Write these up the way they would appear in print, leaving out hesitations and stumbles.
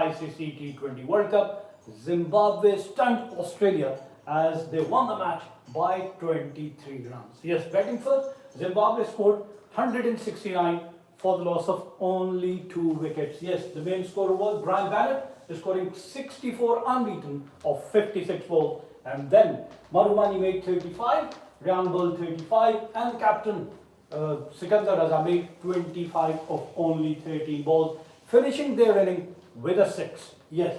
ICC T20 World Cup. Zimbabwe stunned Australia as they won the match by 23 runs. Yes, batting first, Zimbabwe scored 169 for the loss of only 2 wickets. Yes, the main scorer was Brian Bannett, scoring 64 unbeaten of 56 balls. And then Marumani made 35, Ryan Bull 35, and captain Sikandar Raza made 25 of only 13 balls, finishing their inning with a 6. Yes.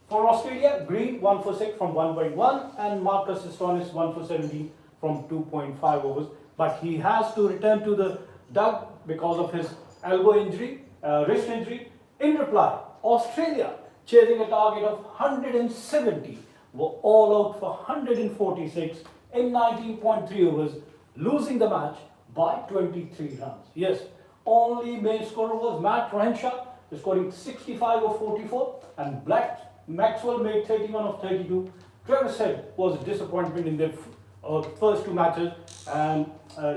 For Australia, Green 1 for 6 from 1.1 and Marcus Stoinis 1 for 17 from 2.5 overs. But he has to return to the dug because of his elbow injury, wrist injury. In reply, Australia, chasing a target of 170, were all out for 146 in 19.3 overs, losing the match by 23 runs. Yes, only main scorer was Matt Renshaw, scoring 65 of 44, and Maxwell made 31 of 32. Travis Head was a disappointment in their first 2 matches, and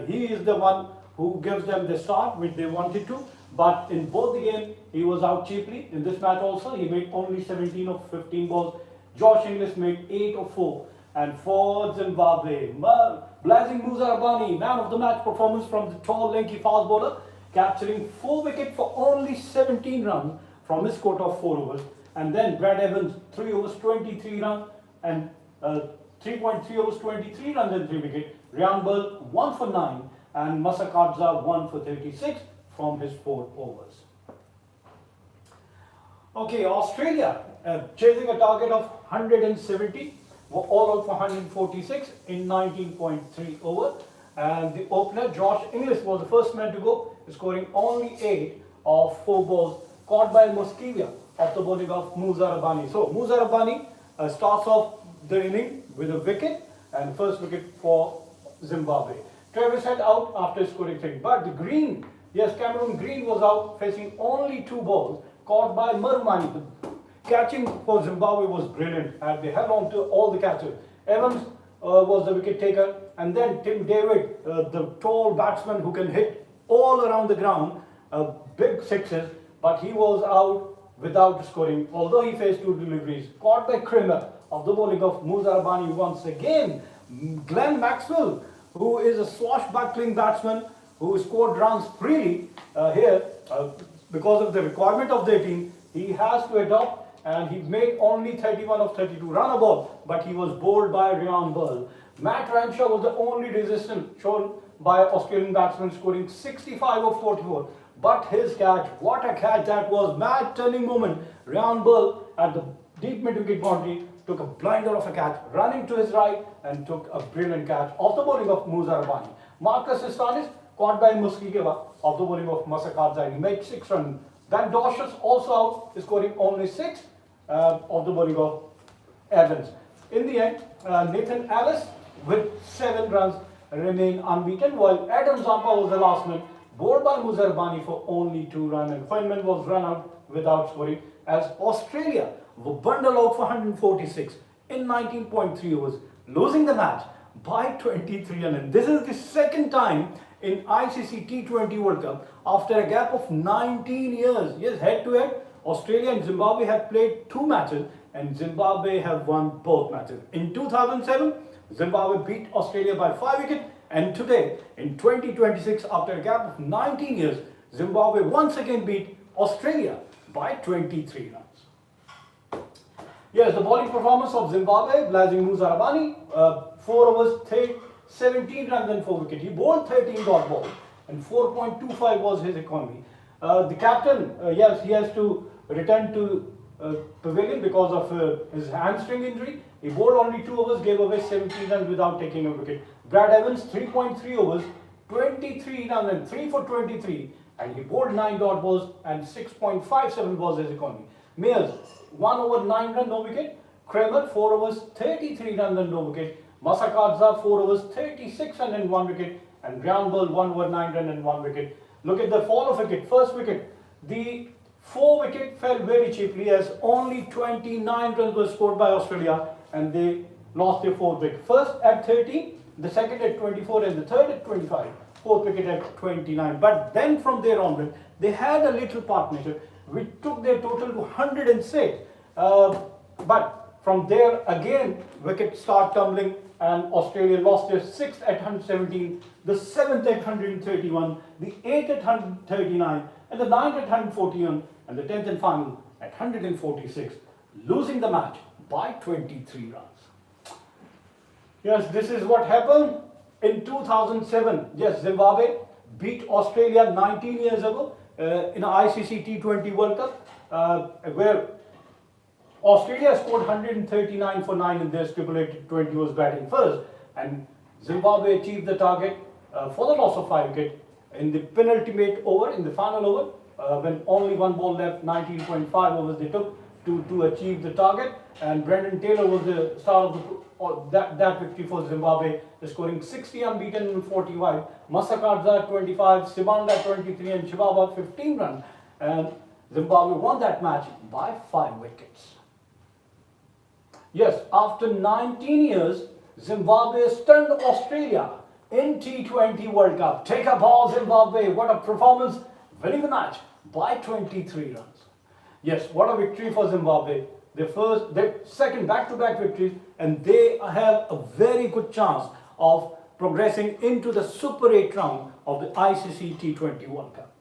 he is the one who gives them the start which they wanted to. But in both the games, he was out cheaply. In this match also, he made only 17 of 15 balls. Josh Inglis made 8 of 4. And for Zimbabwe, Blazing Muzarabani, man of the match performance from the tall, lanky fast bowler, capturing 4 wickets for only 17 runs from his quota of 4 overs. And then Brad Evans, 3 overs, 23 runs, and 3.3 overs, 23 runs and 3 wickets. Ryan Bull, 1 for 9, and Masakadza, 1 for 36 from his 4 overs. Okay, Australia, chasing a target of 170, were all out for 146 in 19.3 overs. And the opener, Josh Inglis, was the first man to go, scoring only 8 of 4 balls, caught by Muskivia of the bowling of Muzarabani. So Muzarabani starts off the inning with a wicket, and first wicket for Zimbabwe. Travis Head out after scoring 3. But the Green, yes, Cameron Green was out, facing only 2 balls, caught by Marumani. The catching for Zimbabwe was brilliant, and they held on to all the catches. Evans was the wicket taker, and then Tim David, the tall batsman who can hit all around the ground, big sixes, but he was out without scoring, although he faced 2 deliveries. Caught by Kramer of the bowling of Muzarabani once again. Glenn Maxwell, who is a swashbuckling batsman who scored runs freely here because of the requirement of their team, he has to adopt, and he made only 31 of 32 run a ball, but he was bowled by Ryan Bull. Matt Renshaw was the only resistance shown by Australian batsman, scoring 65 of 44. But his catch, what a catch that was, mad turning moment. Ryan Bull at the deep mid-wicket boundary took a blinder of a catch, running to his right, and took a brilliant catch off the bowling of Muzarabani. Marcus Stoinis caught by Muskigeva of the bowling of Masakadza. He made 6 runs. Then Dawson's also out, scoring only 6 of the bowling of Evans. In the end, Nathan Ellis with 7 runs remained unbeaten, while Adam Zampa was the last man, bowled by Muzarabani for only 2 runs, and Feynman was run out without scoring, as Australia were bundled out for 146 in 19.3 overs, losing the match by 23 runs. And this is the second time in ICC T20 World Cup after a gap of 19 years. Yes, head-to-head, Australia and Zimbabwe have played 2 matches, and Zimbabwe have won both matches. In 2007, Zimbabwe beat Australia by 5 wickets, and today, in 2026, after a gap of 19 years, Zimbabwe once again beat Australia by 23 runs. Yes, the bowling performance of Zimbabwe, Blazing Muzarabani, 4 overs, 17 runs and 4 wickets. He bowled 13 dot balls, and 4.25 was his economy. The captain, yes, he has to return to pavilion because of his hamstring injury. He bowled only 2 overs, gave away 17 runs without taking a wicket. Brad Evans, 3.3 overs, 23 runs and 3 for 23, and he bowled 9 dot balls, and 6.57 was his economy. Mayers, 1 over 9 runs, no wicket. Kramer, 4 overs, 33 runs and no wicket. Masakadza, 4 overs, 36 runs and 1 wicket. And Ryan Bull, 1 over 9 runs and 1 wicket. Look at the fall of wicket. First wicket, the 4 wicket fell very cheaply, as only 29 runs were scored by Australia, and they lost their 4th wicket. First at 30, the second at 24, and the third at 25. 4th wicket at 29. But then from there onward, they had a little partnership. which took their total to 106. But from there again, wickets start tumbling, and Australia lost their 6th at 117, the 7th at 131, the 8th at 139, and the 9th at 141, and the 10th and final at 146, losing the match by 23 runs. Yes, this is what happened in 2007. Yes, Zimbabwe beat Australia 19 years ago in the ICC T20 World Cup, where Australia scored 139 for 9 in their stipulated 20 overs batting first, and Zimbabwe achieved the target for the loss of 5 wickets in the penultimate over, in the final over, when only one ball left. 19.5 overs they took to achieve the target, and Brendan Taylor was the star of that victory for Zimbabwe, scoring 60 unbeaten and 45. Masakadza 25, Sibanda 23, and Chibaba 15 runs, and Zimbabwe won that match by 5 wickets. Yes, after 19 years, Zimbabwe stunned Australia in T20 World Cup. Take a ball, Zimbabwe. What a performance, winning the match by 23 runs. Yes, what a victory for Zimbabwe. Their second back-to-back victories, and they have a very good chance of progressing into the Super 8 round of the ICC T20 World Cup.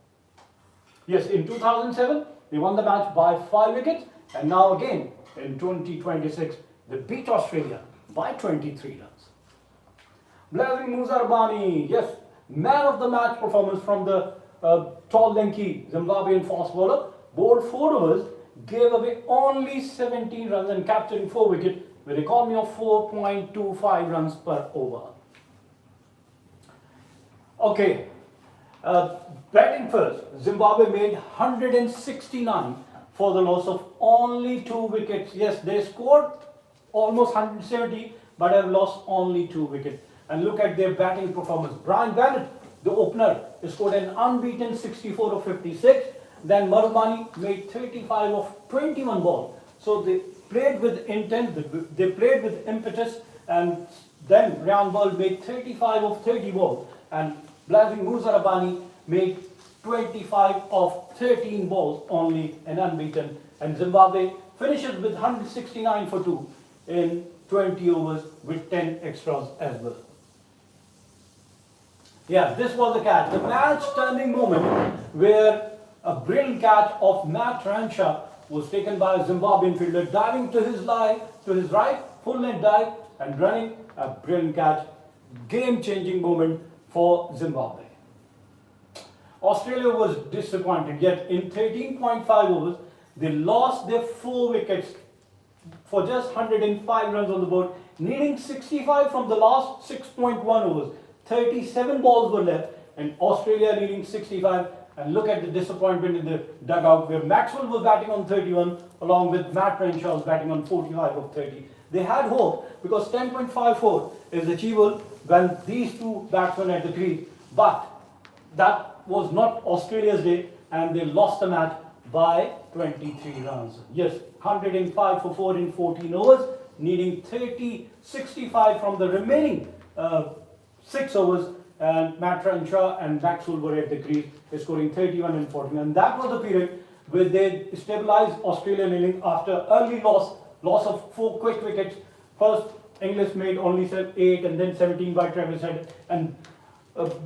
Yes, in 2007, they won the match by 5 wickets, and now again, in 2026, they beat Australia by 23 runs. Blazing Muzarbani, yes, man of the match performance from the tall, lanky Zimbabwean fast bowler, bowled 4 overs, gave away only 17 runs and capturing 4 wickets with an economy of 4.25 runs per over. Okay, batting first, Zimbabwe made 169 for the loss of only 2 wickets. Yes, they scored almost 170, but have lost only 2 wickets. And look at their batting performance. Brian Bennett, the opener, scored an unbeaten 64 of 56. Then Marubani made 35 of 21 balls. So they played with intent, they played with impetus, and then Ryan Ball made 35 of 30 balls. And Blazing Muzarabani made 25 of 13 balls, only an unbeaten. And Zimbabwe finishes with 169 for 2 in 20 overs with 10 extras as well. Yeah, this was the catch. The match-turning moment where a brilliant catch of Matt Ranshaw was taken by a Zimbabwean fielder, diving to his right, full length dive, and running a brilliant catch. Game-changing moment for Zimbabwe. Australia was disappointed, yet in 13.5 overs, they lost their 4 wickets for just 105 runs on the board, needing 65 from the last 6.1 overs. 37 balls were left, and Australia needing 65. And look at the disappointment in the dugout, where Maxwell was batting on 31, along with Matt Renshaw was batting on 45 of 30. They had hope, because 10.54 is achievable when these 2 batsmen at the crease. But that was not Australia's day, and they lost the match by 23 runs. Yes, 105 for 4 in 14 overs, needing 65 from the remaining 6 overs. And Matt Renshaw and Maxwell were at the crease, scoring 31 and 14. And that was the period where they stabilized Australian innings after early loss of 4 quick wickets. First, Inglis made only 8, and then 17 by Travis Head. And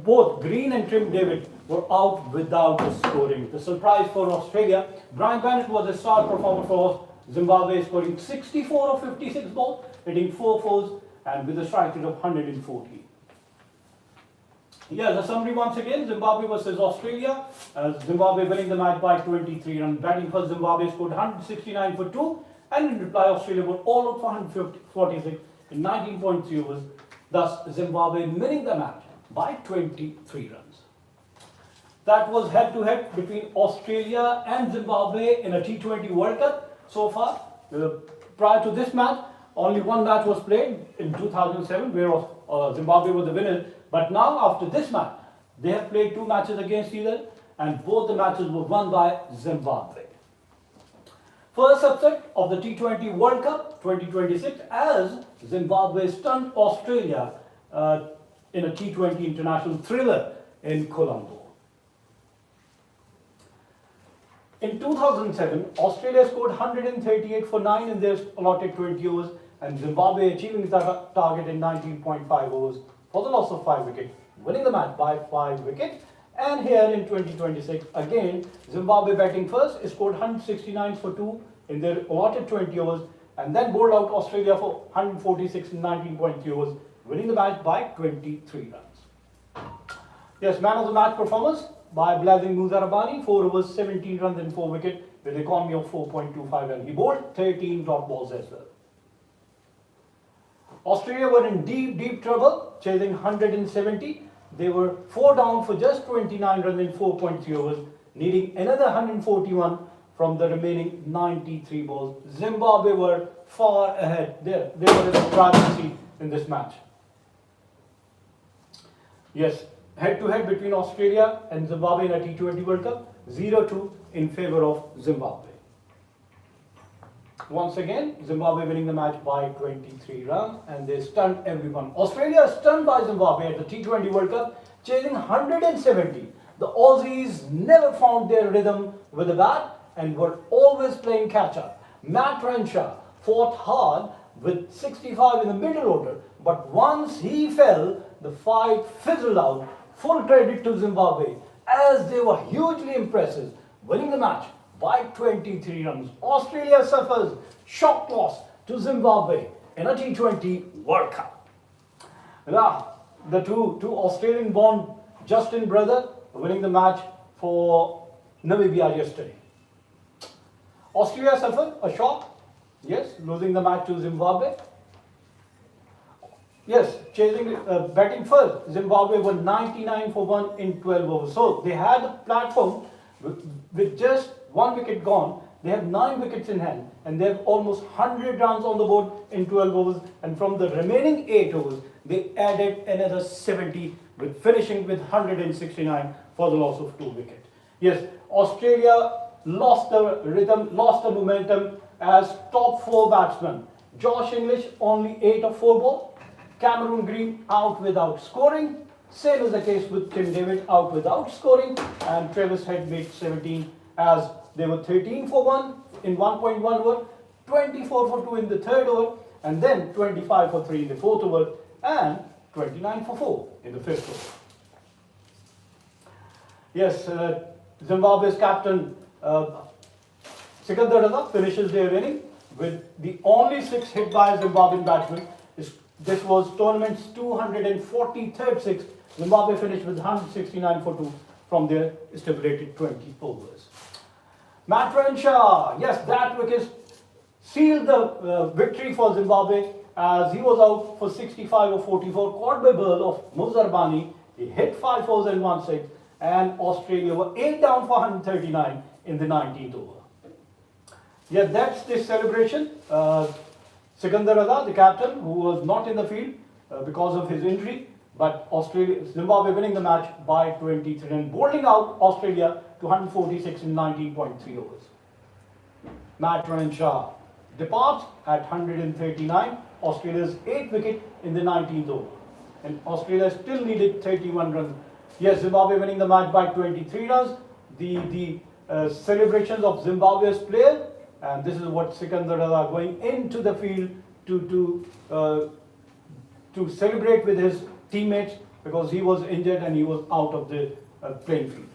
both Green and Tim David were out without scoring. The surprise for Australia, Brian Bennett was a star performer for Zimbabwe, scoring 64 of 56 balls, hitting 4 fours, and with a strike rate of 140. Yeah, the summary once again, Zimbabwe versus Australia. Zimbabwe winning the match by 23 runs. Batting first, Zimbabwe scored 169 for 2, and in reply, Australia were all out for 146 in 19.3 overs. Thus, Zimbabwe winning the match by 23 runs. That was head-to-head between Australia and Zimbabwe in a T20 World Cup so far. Prior to this match, only one match was played in 2007, where Zimbabwe was the winner. But now, after this match, they have played 2 matches against each other, and both the matches were won by Zimbabwe. First upset of the T20 World Cup 2026, as Zimbabwe stunned Australia in a T20 international thriller in Colombo. In 2007, Australia scored 138 for 9 in their allotted 20 overs, and Zimbabwe achieving the target in 19.5 overs for the loss of 5 wickets, winning the match by 5 wickets. And here in 2026, again, Zimbabwe batting first, scored 169 for 2 in their allotted 20 overs, and then bowled out Australia for 146 in 19.3 overs, winning the match by 23 runs. Yes, man of the match performance by Blazing Muzarabani, 4 overs, 17 runs and 4 wickets with an economy of 4.25, and he bowled 13 dot balls as well. Australia were in deep trouble, chasing 170. They were 4 down for just 29 runs in 4.3 overs, needing another 141 from the remaining 93 balls. Zimbabwe were far ahead. They were in the driving seat in this match. Yes, head-to-head between Australia and Zimbabwe in a T20 World Cup, 0-2 in favour of Zimbabwe. Once again, Zimbabwe winning the match by 23 runs, and they stunned everyone. Australia stunned by Zimbabwe at the T20 World Cup, chasing 170. The Aussies never found their rhythm with the bat and were always playing catch-up. Matt Renshaw fought hard with 65 in the middle order, but once he fell, the fight fizzled out. Full credit to Zimbabwe, as they were hugely impressive, winning the match by 23 runs. Australia suffers shock loss to Zimbabwe in a T20 World Cup. Now, the two Australian-born Justin brother winning the match for Namibia yesterday. Australia suffered a shock, yes, losing the match to Zimbabwe. Yes, batting first, Zimbabwe were 99 for 1 in 12 overs. So they had a platform with just 1 wicket gone. They have 9 wickets in hand, and they have almost 100 runs on the board in 12 overs. And from the remaining 8 overs, they added another 70, with finishing with 169 for the loss of 2 wickets. Yes, Australia lost the rhythm, lost the momentum as top 4 batsmen. Josh English only 8 of 4 balls. Cameron Green out without scoring. Same is the case with Tim David out without scoring. And Travis Head made 17, as they were 13 for 1 in 1.1 over, 24 for 2 in the third over, and then 25 for 3 in the fourth over, and 29 for 4 in the fifth over. Yes, Zimbabwe's captain Sikandar Raza finishes their inning with the only 6 hit by a Zimbabwean batsman. This was tournament's 243rd 6. Zimbabwe finished with 169 for 2 from their stipulated 20 overs. Matt Renshaw, yes, that wicket sealed the victory for Zimbabwe, as he was out for 65 or 44, caught by ball of Muzarabani. He hit 5 fours and 1 6, and Australia were 8 down for 139 in the 19th over. Yeah, that's the celebration. Sikandar Raza, the captain, who was not in the field because of his injury, but Zimbabwe winning the match by 23 and bowling out Australia to 146 in 19.3 overs. Matt Renshaw departs at 139, Australia's 8th wicket in the 19th over. And Australia still needed 31 runs. Yes, Zimbabwe winning the match by 23 runs. The celebrations of Zimbabwe's player, and this is what Sikandar Raza going into the field to celebrate with his teammates, because he was injured and he was out of the playing field.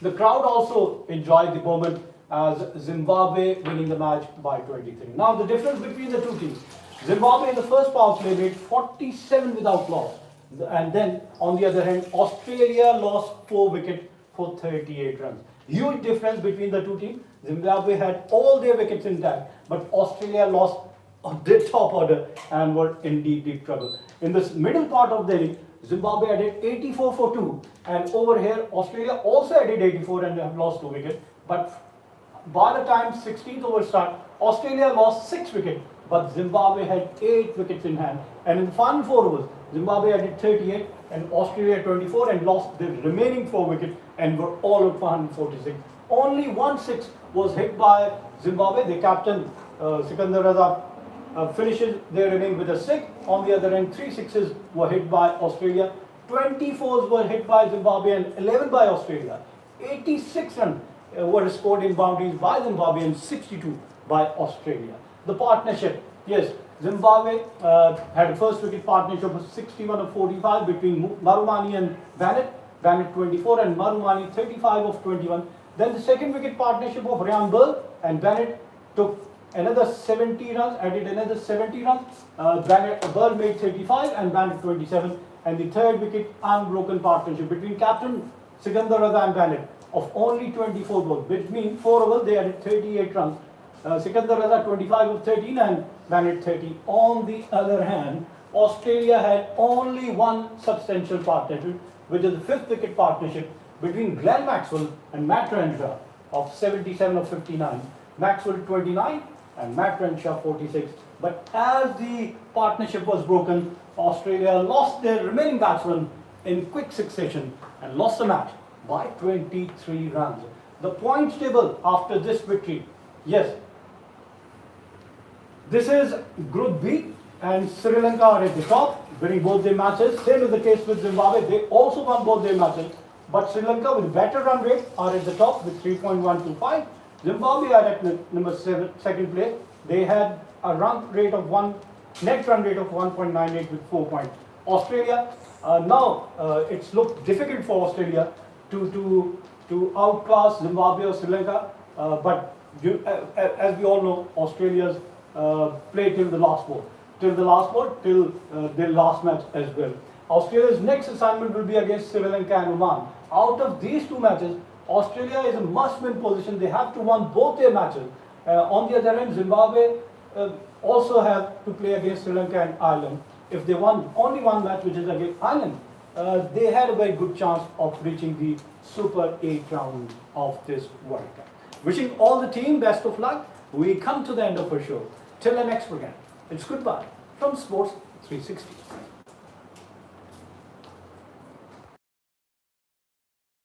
The crowd also enjoyed the moment as Zimbabwe winning the match by 23. Now the difference between the two teams. Zimbabwe in the first power play made 47 without loss. And then on the other hand, Australia lost 4 wickets for 38 runs. Huge difference between the two teams. Zimbabwe had all their wickets intact, but Australia lost their top order and were in deep trouble. In this middle part of the inning, Zimbabwe added 84 for 2, and over here Australia also added 84 and have lost 2 wickets. But by the time 16th over start, Australia lost 6 wickets, but Zimbabwe had 8 wickets in hand. And in the final 4 overs, Zimbabwe added 38 and Australia 24 and lost the remaining 4 wickets and were all out for 146. Only 1 6 was hit by Zimbabwe. The captain Sikandar Raza finishes their inning with a 6. On the other end, 3 6s were hit by Australia. 24s were hit by Zimbabwe and 11 by Australia. 86 runs were scored in boundaries by Zimbabwe and 62 by Australia. The partnership, yes, Zimbabwe had a first wicket partnership of 61 of 45 between Marumani and Bennett, Bennett 24 and Marumani 35 of 21. Then the second wicket partnership of Ryan Burl and Bennett took another 70 runs, added another 70 runs. Burl made 35 and Bennett 27. And the third wicket unbroken partnership between captain Sikandar Raza and Bennett of only 24 balls. Between 4 overs, they added 38 runs. Sikandar Raza 25 of 13 and Bennett 30. On the other hand, Australia had only one substantial partnership, which is the fifth wicket partnership between Glenn Maxwell and Matt Renshaw of 77 of 59. Maxwell 29 and Matt Renshaw 46. But as the partnership was broken, Australia lost their remaining batsmen in quick succession and lost the match by 23 runs. The points table after this victory, yes, this is Group B and Sri Lanka are at the top, winning both their matches. Same is the case with Zimbabwe, they also won both their matches. But Sri Lanka with better run rate are at the top with 3.125. Zimbabwe are at number 2nd place. They had a net run rate of 1.98 with 4 points. Australia, now it's looked difficult for Australia to outclass Zimbabwe or Sri Lanka, but as we all know, Australia's play till the last ball, till their last match as well. Australia's next assignment will be against Sri Lanka and Oman. Out of these two matches, Australia is a must-win position. They have to win both their matches. On the other hand, Zimbabwe also have to play against Sri Lanka and Ireland. If they won only one match, which is against Ireland, they had a very good chance of reaching the Super 8 round of this World Cup. Wishing all the team best of luck. We come to the end of our show. Till the next program, it's goodbye from Sports 360.